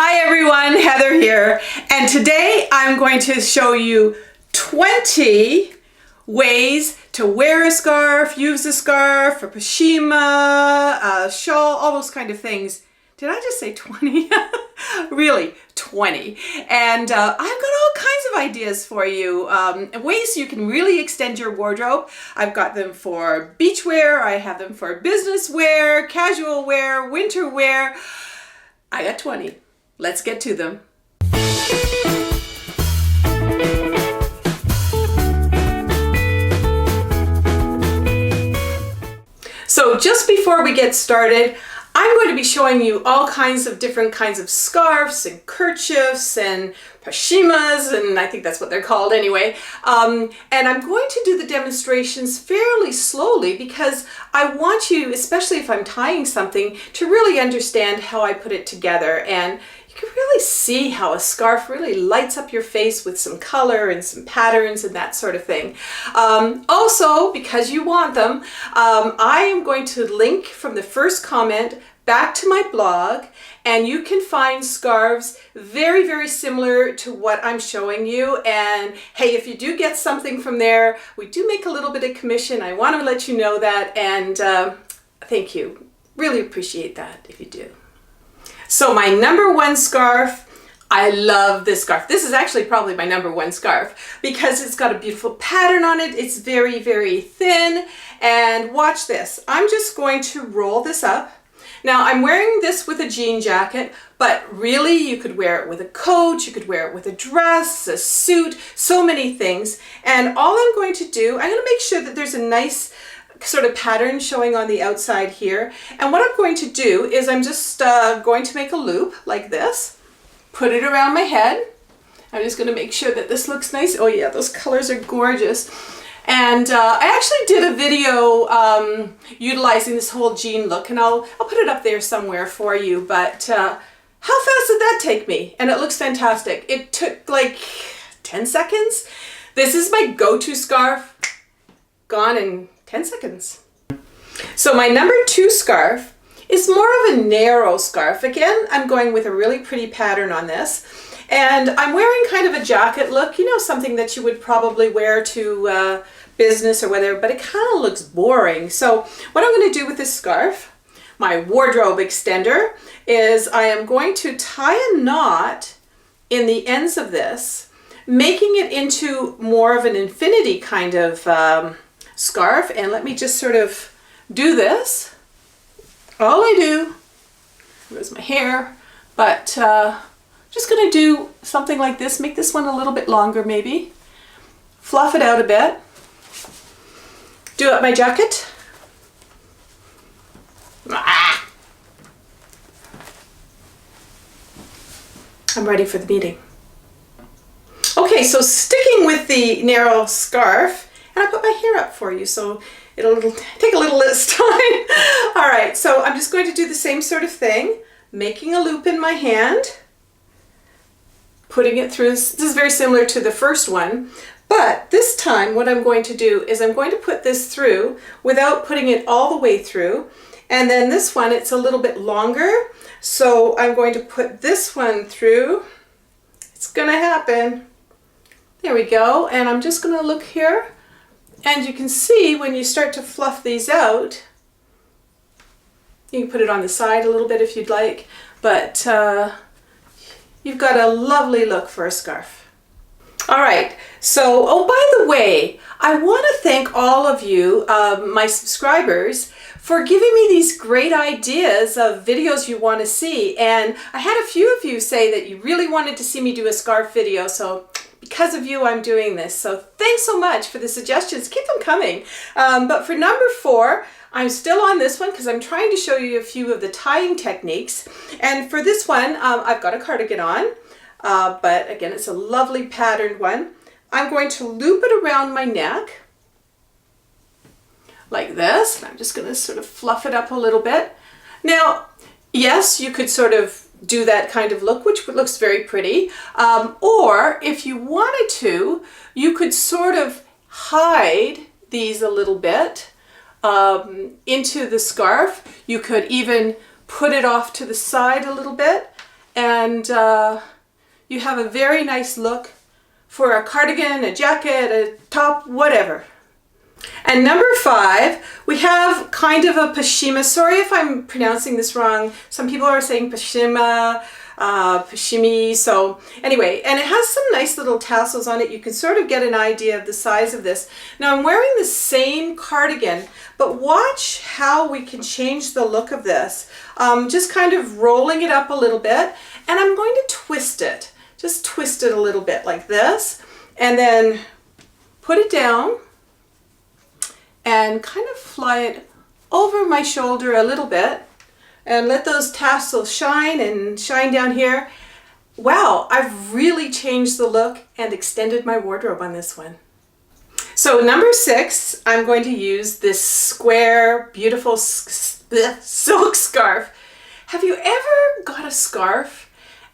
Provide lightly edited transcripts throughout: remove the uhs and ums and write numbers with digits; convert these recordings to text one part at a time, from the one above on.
Hi everyone, Heather here, and today I'm going to show you 20 ways to wear a scarf, use a scarf, a pashmina, a shawl, all those kind of things. Did I just say 20? Really, 20. And I've got all kinds of ideas for you, ways you can really extend your wardrobe. I've got them for beach wear, I have them for business wear, casual wear, winter wear. I got 20. Let's get to them. So just before we get started, I'm going to be showing you all kinds of different kinds of scarves and kerchiefs and pashminas, and I think that's what they're called anyway. And I'm going to do the demonstrations fairly slowly because I want you, especially if I'm tying something, to really understand how I put it together. And you can really see how a scarf really lights up your face with some color and some patterns and that sort of thing. Also, because you want them, I am going to link from the first comment back to my blog, and you can find scarves very, very similar to what I'm showing you. And hey, if you do get something from there, we do make a little bit of commission. I want to let you know that, and thank you. Really appreciate that if you do. So my number one scarf, I love this scarf. This is actually probably my number one scarf because it's got a beautiful pattern on it. It's very, very thin. And watch this. I'm just going to roll this up. Now I'm wearing this with a jean jacket, but really you could wear it with a coat, you could wear it with a dress, a suit, so many things. And all I'm going to do, I'm going to make sure that there's a nice sort of pattern showing on the outside here. And what I'm going to do is I'm just going to make a loop like this, put it around my head. I'm just going to make sure that this looks nice. Oh yeah, those colors are gorgeous. And I actually did a video utilizing this whole jean look, and I'll put it up there somewhere for you. But how fast did that take me? And it looks fantastic. It took like 10 seconds. This is my go-to scarf, gone in 10 seconds. So my number two scarf is more of a narrow scarf. Again, I'm going with a really pretty pattern on this. And I'm wearing kind of a jacket look, you know, something that you would probably wear to business or whatever, but it kind of looks boring. So what I'm going to do with this scarf, my wardrobe extender, is I am going to tie a knot in the ends of this, making it into more of an infinity kind of scarf. And let me just sort of do this. All I do, there's my hair, but just going to do something like this, make this one a little bit longer maybe, fluff it out a bit, do up my jacket. I'm ready for the meeting. Okay, so sticking with the narrow scarf, and I put my hair up for you so it'll take a little less time. All right, so I'm just going to do the same sort of thing, making a loop in my hand, putting it through. This is very similar to the first one, but this time what I'm going to do is I'm going to put this through without putting it all the way through. And then this one, it's a little bit longer, so I'm going to put this one through. It's gonna happen. There we go. And I'm just gonna look here, and you can see when you start to fluff these out, you can put it on the side a little bit if you'd like, but you've got a lovely look for a scarf. All right, so, oh, by the way, I want to thank all of you, my subscribers, for giving me these great ideas of videos you want to see. And I had a few of you say that you really wanted to see me do a scarf video, so because of you, I'm doing this. So thanks so much for the suggestions. Keep them coming. But for number 4, I'm still on this one because I'm trying to show you a few of the tying techniques. And for this one, I've got a cardigan on, but again, it's a lovely patterned one. I'm going to loop it around my neck like this. And I'm just going to sort of fluff it up a little bit. Now, yes, you could sort of do that kind of look, which looks very pretty. Or if you wanted to, you could sort of hide these a little bit into the scarf. You could even put it off to the side a little bit and you have a very nice look for a cardigan, a jacket, a top, whatever. And number 5, we have kind of a pashmina. Sorry if I'm pronouncing this wrong. Some people are saying pashmina, pashimi. So anyway, and it has some nice little tassels on it. You can sort of get an idea of the size of this. Now I'm wearing the same cardigan, but watch how we can change the look of this. Just kind of rolling it up a little bit, and I'm going to twist it. Just twist it a little bit like this, and then put it down and kind of fly it over my shoulder a little bit and let those tassels shine and shine down here. Wow, I've really changed the look and extended my wardrobe on this one. So number 6, I'm going to use this square, beautiful silk scarf. Have you ever got a scarf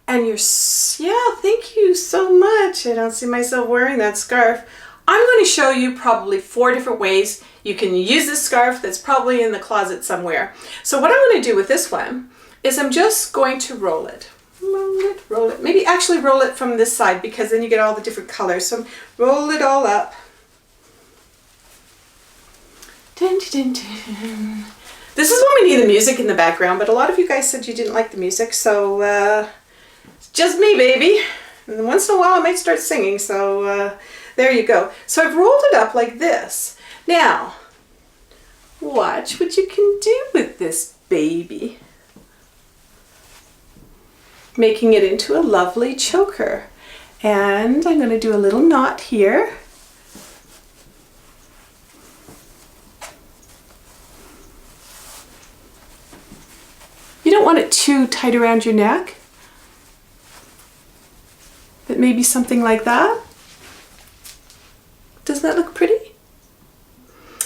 and yeah, thank you so much. I don't see myself wearing that scarf. I'm going to show you probably 4 different ways you can use this scarf that's probably in the closet somewhere. So what I'm going to do with this one is I'm just going to roll it. Roll it. Maybe actually roll it from this side, because then you get all the different colors. So roll it all up. Dun, dun, dun, dun. This is when we need the music in the background, but a lot of you guys said you didn't like the music, so it's just me, baby. And once in a while I might start singing, so there you go. So I've rolled it up like this. Now, watch what you can do with this baby. Making it into a lovely choker. And I'm going to do a little knot here. You don't want it too tight around your neck, but maybe something like that. Doesn't that look pretty?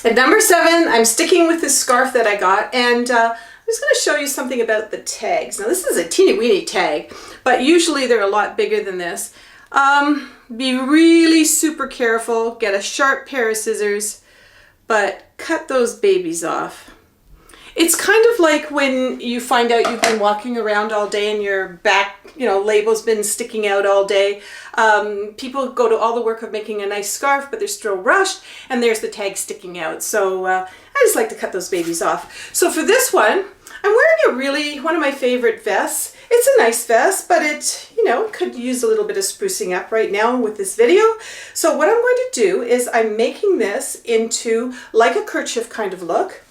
At number 7, I'm sticking with this scarf that I got, and I'm just going to show you something about the tags. Now this is a teeny weeny tag, but usually they're a lot bigger than this. Be really super careful, get a sharp pair of scissors, but cut those babies off. It's kind of like when you find out you've been walking around all day and your back, label's been sticking out all day. People go to all the work of making a nice scarf, but they're still rushed, and there's the tag sticking out. So I just like to cut those babies off. So for this one, I'm wearing one of my favorite vests. It's a nice vest, but it, could use a little bit of sprucing up right now with this video. So what I'm going to do is I'm making this into like a kerchief kind of look.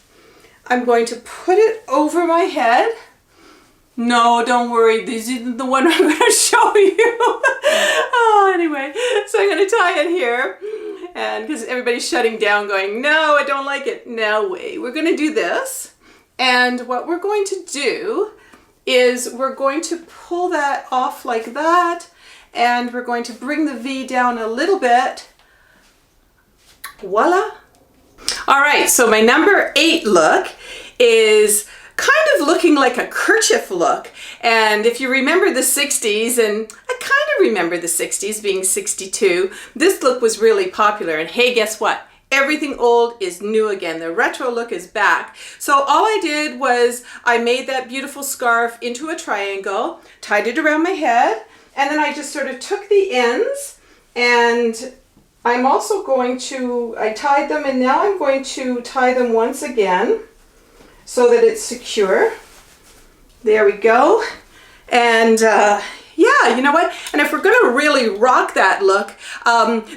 I'm going to put it over my head. No, don't worry, this isn't the one I'm going to show you. Anyway, so I'm going to tie it here, and because everybody's shutting down going, no, I don't like it. No way. We're going to do this, and what we're going to do is we're going to pull that off like that, and we're going to bring the V down a little bit. Voila. All right, so my number 8 look is kind of looking like a kerchief look. And if you remember the 60s, and I kind of remember the 60s being 62, this look was really popular. And hey, guess what? Everything old is new again. The retro look is back. So all I did was I made that beautiful scarf into a triangle, tied it around my head, and then I just sort of took the ends, and I'm also going to, I tied them, and now I'm going to tie them once again so that it's secure. There we go. And yeah, you know what? And if we're going to really rock that look,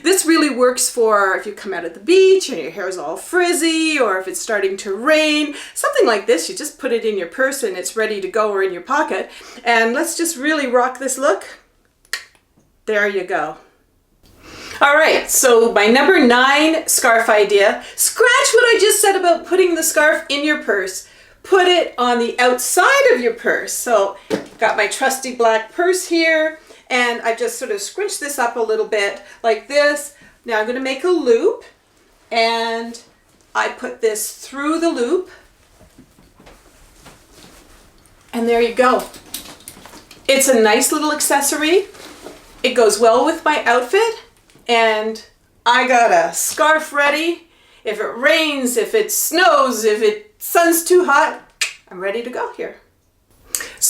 this really works for if you come out at the beach and your hair's all frizzy, or if it's starting to rain, something like this. You just put it in your purse and it's ready to go, or in your pocket. And let's just really rock this look. There you go. All right, so my number 9 scarf idea. Scratch what I just said about putting the scarf in your purse. Put it on the outside of your purse. So got my trusty black purse here, and I just sort of scrunched this up a little bit like this. Now I'm going to make a loop, and I put this through the loop, and there you go. It's a nice little accessory. It goes well with my outfit. And I got a scarf ready. If it rains, if it snows, if it sun's too hot, I'm ready to go here.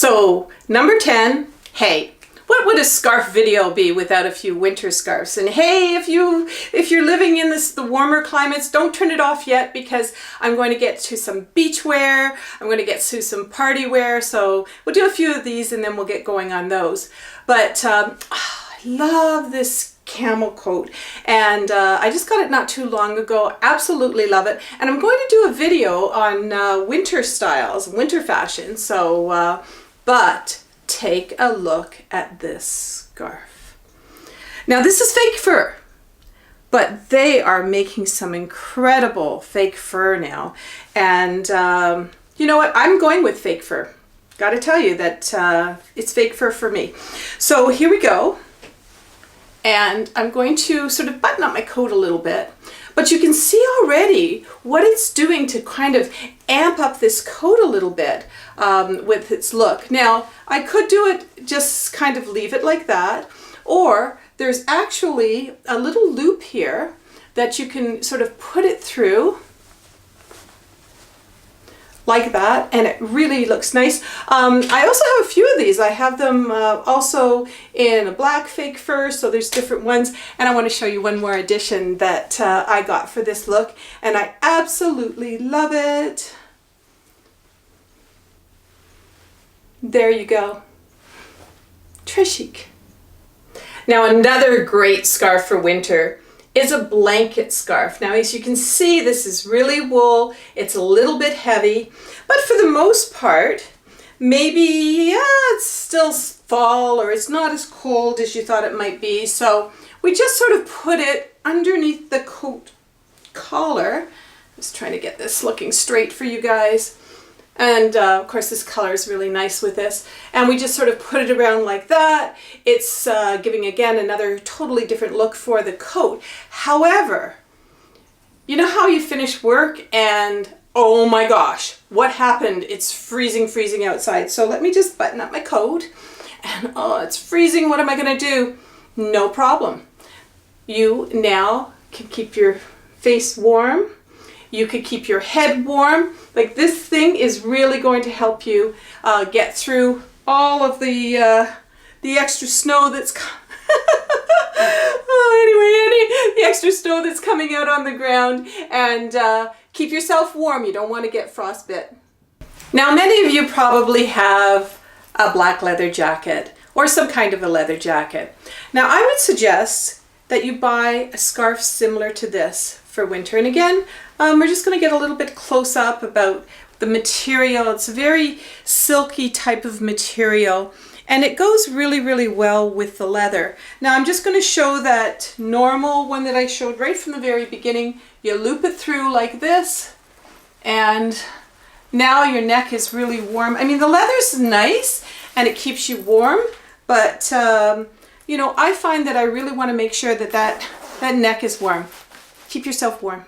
So number 10, Hey, what would a scarf video be without a few winter scarves? And hey, if you're living in the warmer climates, don't turn it off yet, because I'm going to get to some beach wear. I'm going to get to some party wear. So we'll do a few of these and then we'll get going on those. But I love this camel coat, and I just got it not too long ago. Absolutely love it. And I'm going to do a video on winter styles, winter fashion. So, but take a look at this scarf. Now this is fake fur, but they are making some incredible fake fur now. And you know what? I'm going with fake fur. Got to tell you that it's fake fur for me. So here we go. And I'm going to sort of button up my coat a little bit. But you can see already what it's doing to kind of amp up this coat a little bit with its look. Now, I could do it, just kind of leave it like that, or there's actually a little loop here that you can sort of put it through like that, and it really looks nice. I also have a few of these. I have them also in a black fake fur, so there's different ones, and I want to show you one more edition that I got for this look, and I absolutely love it. There you go. Très chic. Now another great scarf for winter is a blanket scarf. Now, as you can see, this is really wool. It's a little bit heavy, but for the most part, maybe, yeah, it's still fall, or it's not as cold as you thought it might be. So we just sort of put it underneath the coat collar. Just trying to get this looking straight for you guys. And of course this color is really nice with this. And we just sort of put it around like that. It's giving, again, another totally different look for the coat. However, you know how you finish work and, oh my gosh, what happened? It's freezing, freezing outside. So let me just button up my coat. And oh, it's freezing. What am I going to do? No problem. You now can keep your face warm. You could keep your head warm. Like, this thing is really going to help you get through all of the extra snow that's the extra snow that's coming out on the ground, and keep yourself warm. You don't want to get frostbite. Now, many of you probably have a black leather jacket or some kind of a leather jacket. Now, I would suggest that you buy a scarf similar to this for winter. And again, we're just going to get a little bit close up about the material. It's a very silky type of material, and it goes really, really well with the leather. Now I'm just going to show that normal one that I showed right from the very beginning. You loop it through like this, and now your neck is really warm. I mean, the leather's nice and it keeps you warm, but you know, I find that I really want to make sure that that neck is warm. Keep yourself warm.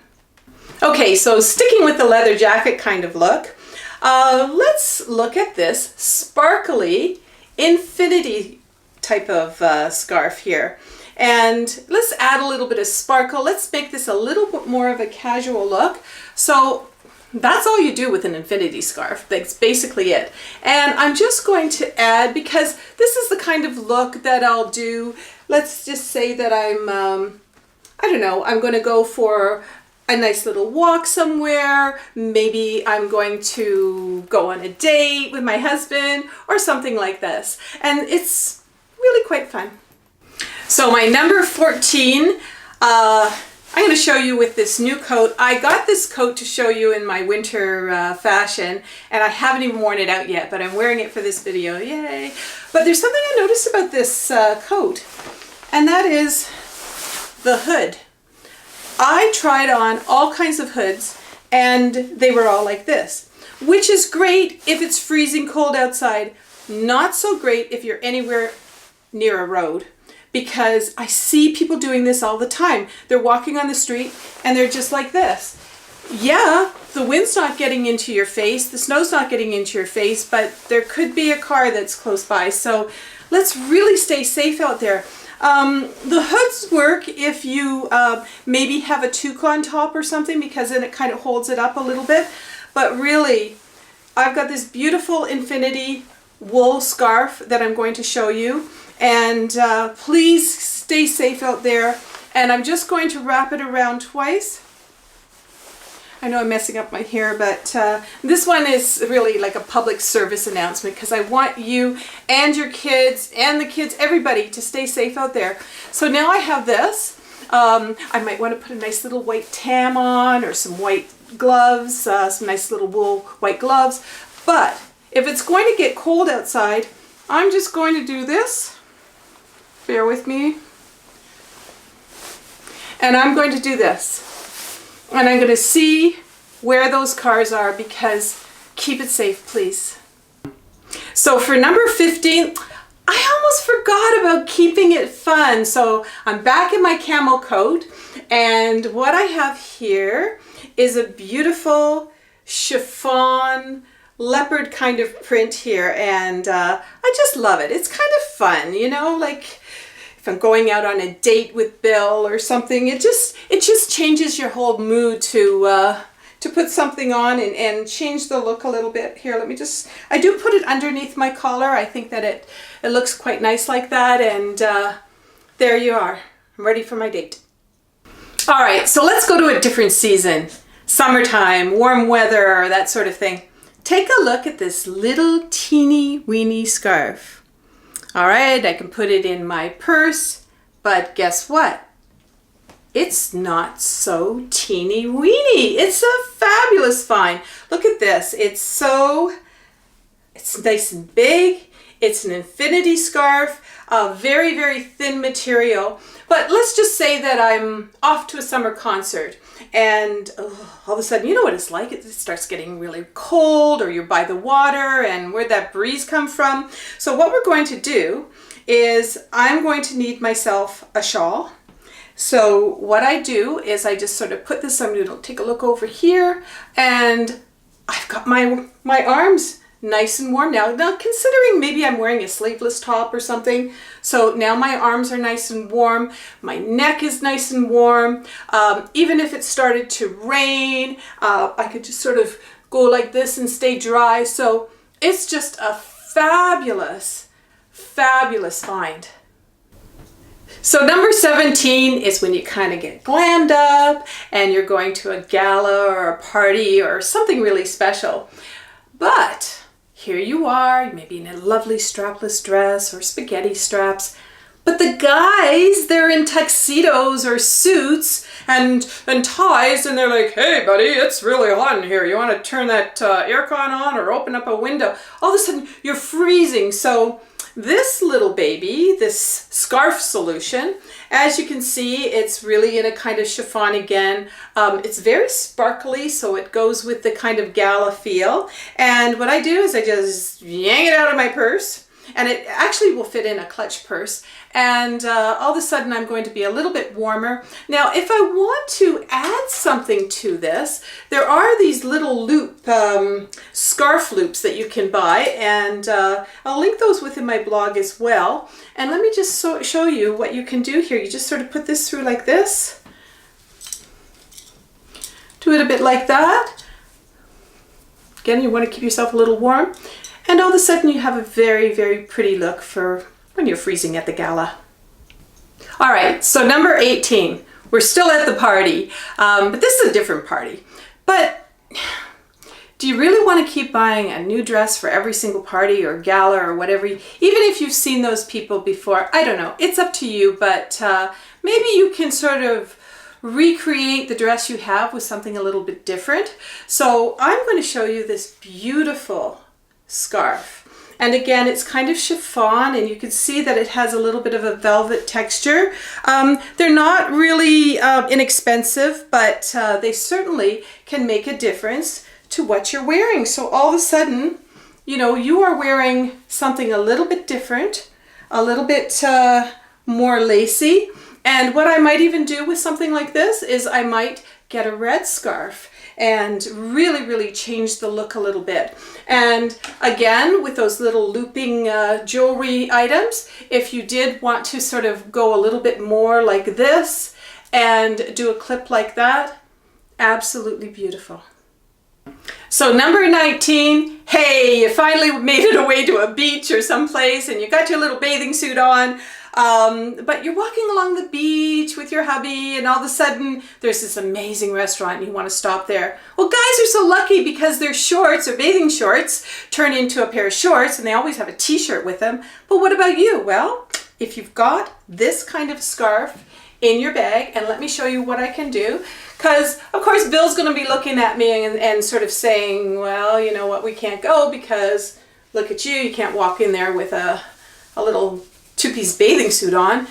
Okay, so sticking with the leather jacket kind of look, let's look at this sparkly infinity type of scarf here. And let's add a little bit of sparkle. Let's make this a little bit more of a casual look. So that's all you do with an infinity scarf. That's basically it. And I'm just going to add, because this is the kind of look that I'll do. Let's just say that I'm, I don't know, I'm going to go for a nice little walk somewhere. Maybe I'm going to go on a date with my husband or something like this. And it's really quite fun. So my number 14, I'm going to show you with this new coat. I got this coat to show you in my winter fashion, and I haven't even worn it out yet, but I'm wearing it for this video. Yay! But there's something I noticed about this coat, and that is the hood. I tried on all kinds of hoods, and they were all like this, which is great if it's freezing cold outside. Not so great if you're anywhere near a road, because I see people doing this all the time. They're walking on the street and they're just like this. Yeah, the wind's not getting into your face, the snow's not getting into your face, but there could be a car that's close by. So let's really stay safe out there. The hoods work if you maybe have a toque on top or something, because then it kind of holds it up a little bit. But really, I've got this beautiful infinity wool scarf that I'm going to show you. And please stay safe out there. And I'm just going to wrap it around twice. I know I'm messing up my hair, but this one is really like a public service announcement because I want you and your kids and the kids, everybody, to stay safe out there. So now I have this. I might want to put a nice little white tam on, or some white gloves, some nice little wool white gloves. But if it's going to get cold outside, I'm just going to do this. Bear with me. And I'm going to do this. And I'm going to see where those cars are, because keep it safe, please. So for number 15, I almost forgot about keeping it fun. So I'm back in my camel coat, and what I have here is a beautiful chiffon leopard kind of print here, and I just love it. It's kind of fun, you know, like if I'm going out on a date with Bill or something, it just changes your whole mood to put something on and change the look a little bit. Here, I do put it underneath my collar. I think that it looks quite nice like that, and there you are. I'm ready for my date. All right, so let's go to a different season. Summertime, warm weather, that sort of thing. Take a look at this little teeny weeny scarf. All right, I can put it in my purse, but guess what? It's not so teeny weeny. It's a fabulous find. Look at this. It's nice and big. It's an infinity scarf, very, very thin material. But let's just say that I'm off to a summer concert, and all of a sudden, you know what it's like. It starts getting really cold, or you're by the water, and where'd that breeze come from? So what we're going to do is I'm going to need myself a shawl. So what I do is I just sort of put this, I'm going to take a look over here, and I've got my arms nice and warm now. Now, considering maybe I'm wearing a sleeveless top or something, so now my arms are nice and warm, my neck is nice and warm. Even if it started to rain, I could just sort of go like this and stay dry. So it's just a fabulous, fabulous find. So number 17 is when you kind of get glammed up and you're going to a gala or a party or something really special. But here you are, maybe in a lovely strapless dress or spaghetti straps. But the guys, they're in tuxedos or suits and ties, and they're like, hey buddy, it's really hot in here. You want to turn that aircon on or open up a window? All of a sudden you're freezing. So this little baby, this scarf solution, as you can see, it's really in a kind of chiffon again. It's very sparkly, so it goes with the kind of gala feel. And what I do is I just yank it out of my purse, and it actually will fit in a clutch purse. And all of a sudden I'm going to be a little bit warmer. Now, if I want to add something to this, there are these little loop, scarf loops that you can buy, and I'll link those within my blog as well. And let me just show you what you can do here. You just sort of put this through like this. Do it a bit like that. Again, you want to keep yourself a little warm. And all of a sudden you have a very, very pretty look for when you're freezing at the gala. All right, so number 18. We're still at the party, but this is a different party. But do you really want to keep buying a new dress for every single party or gala or whatever? Even if you've seen those people before, I don't know. It's up to you, but maybe you can sort of recreate the dress you have with something a little bit different. So I'm going to show you this beautiful scarf. And again, it's kind of chiffon, and you can see that it has a little bit of a velvet texture. They're not really inexpensive, but they certainly can make a difference to what you're wearing. So all of a sudden, you know, you are wearing something a little bit different, a little bit more lacy. And what I might even do with something like this is I might get a red scarf and really, really change the look a little bit. And again, with those little looping jewelry items, if you did want to sort of go a little bit more like this and do a clip like that, absolutely beautiful. So number 19, hey, you finally made it away to a beach or someplace and you got your little bathing suit on, but you're walking along the beach with your hubby and all of a sudden there's this amazing restaurant and you want to stop there. Well, guys are so lucky because their shorts or bathing shorts turn into a pair of shorts and they always have a t-shirt with them. But what about you? Well, if you've got this kind of scarf in your bag, and let me show you what I can do. Because, of course, Bill's going to be looking at me and sort of saying, well, you know what, we can't go because look at you, you can't walk in there with a little two-piece bathing suit on.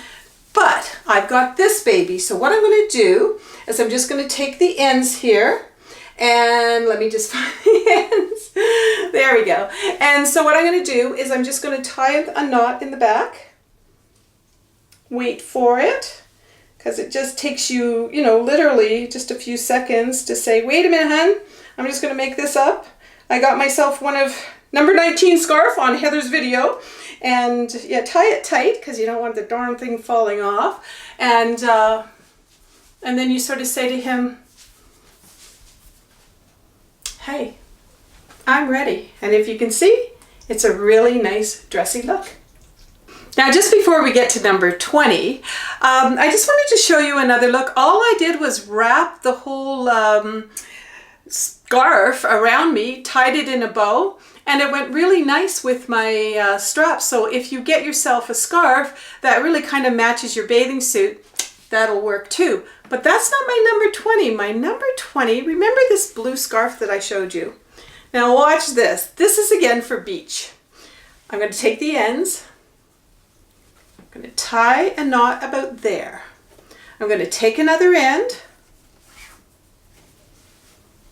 But I've got this baby. So what I'm going to do is I'm just going to take the ends here and let me just find the ends. There we go. And so what I'm going to do is I'm just going to tie a knot in the back. Wait for it. Because it just takes you, you know, literally just a few seconds to say, wait a minute, hun, I'm just going to make this up. I got myself one of number 19 scarf on Heather's video. And yeah, tie it tight because you don't want the darn thing falling off. And then you sort of say to him, hey, I'm ready. And if you can see, it's a really nice dressy look. Now, just before we get to number 20, I just wanted to show you another look. All I did was wrap the whole scarf around me, tied it in a bow, and it went really nice with my straps. So if you get yourself a scarf that really kind of matches your bathing suit, that'll work too. But that's not my number 20. My number 20, remember this blue scarf that I showed you? Now watch this. This is again for beach. I'm going to take the ends. I'm going to tie a knot about there. I'm going to take another end.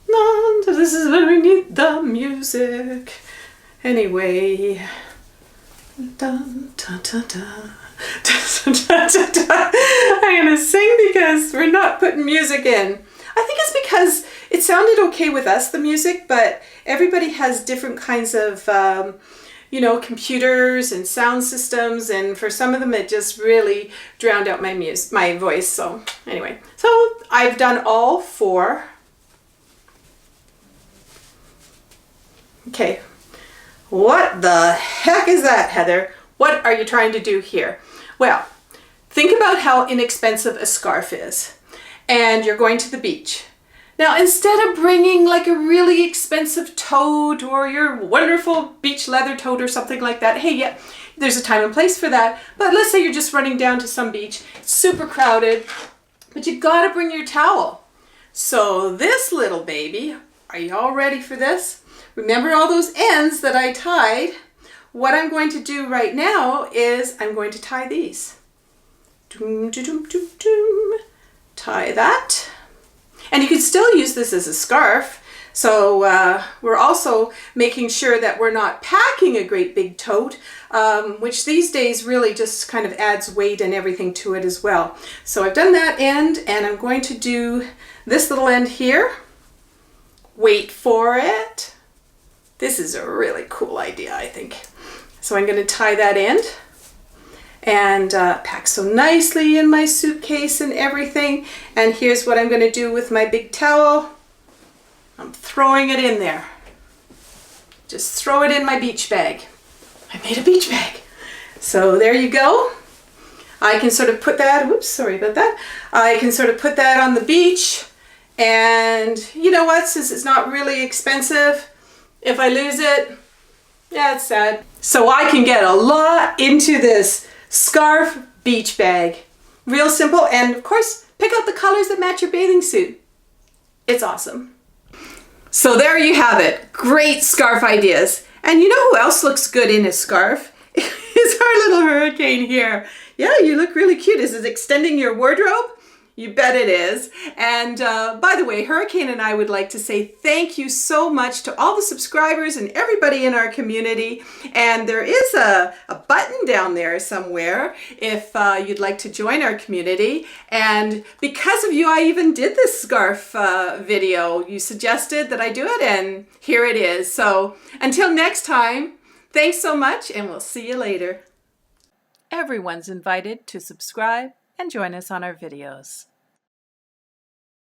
No, this is when we need the music. Anyway. Dun, dun, dun, dun. Dun, dun, dun, dun. I'm going to sing because we're not putting music in. I think it's because it sounded okay with us, the music, but everybody has different kinds of you know, computers and sound systems, and for some of them it just really drowned out my voice. So anyway, so I've done all 4. Okay, what the heck is that, Heather? What are you trying to do here? Well, think about how inexpensive a scarf is, and you're going to the beach. Now, instead of bringing like a really expensive tote or your wonderful beach leather tote or something like that, hey, yeah, there's a time and place for that. But let's say you're just running down to some beach, it's super crowded, but you gotta bring your towel. So this little baby, are you all ready for this? Remember all those ends that I tied? What I'm going to do right now is I'm going to tie these. Doom, doom, doom, doom, doom. Tie that. And you can still use this as a scarf. So we're also making sure that we're not packing a great big tote, which these days really just kind of adds weight and everything to it as well. So I've done that end, and I'm going to do this little end here. Wait for it. This is a really cool idea, I think. So I'm going to tie that end and pack so nicely in my suitcase and everything. And here's what I'm going to do with my big towel. I'm throwing it in there. Just throw it in my beach bag. I made a beach bag. So there you go. I can sort of put that, whoops, sorry about that. I can sort of put that on the beach. And you know what, since it's not really expensive, if I lose it, yeah, it's sad. So I can get a lot into this scarf beach bag. Real simple, and of course, pick out the colors that match your bathing suit. It's awesome. So there you have it. Great scarf ideas. And you know who else looks good in a scarf? Is our little hurricane here. Yeah, you look really cute. Is it extending your wardrobe? You bet it is. And by the way, Hurricane and I would like to say thank you so much to all the subscribers and everybody in our community. And there is a button down there somewhere if you'd like to join our community. And because of you, I even did this scarf video. You suggested that I do it, and here it is. So until next time, thanks so much, and we'll see you later. Everyone's invited to subscribe and join us on our videos.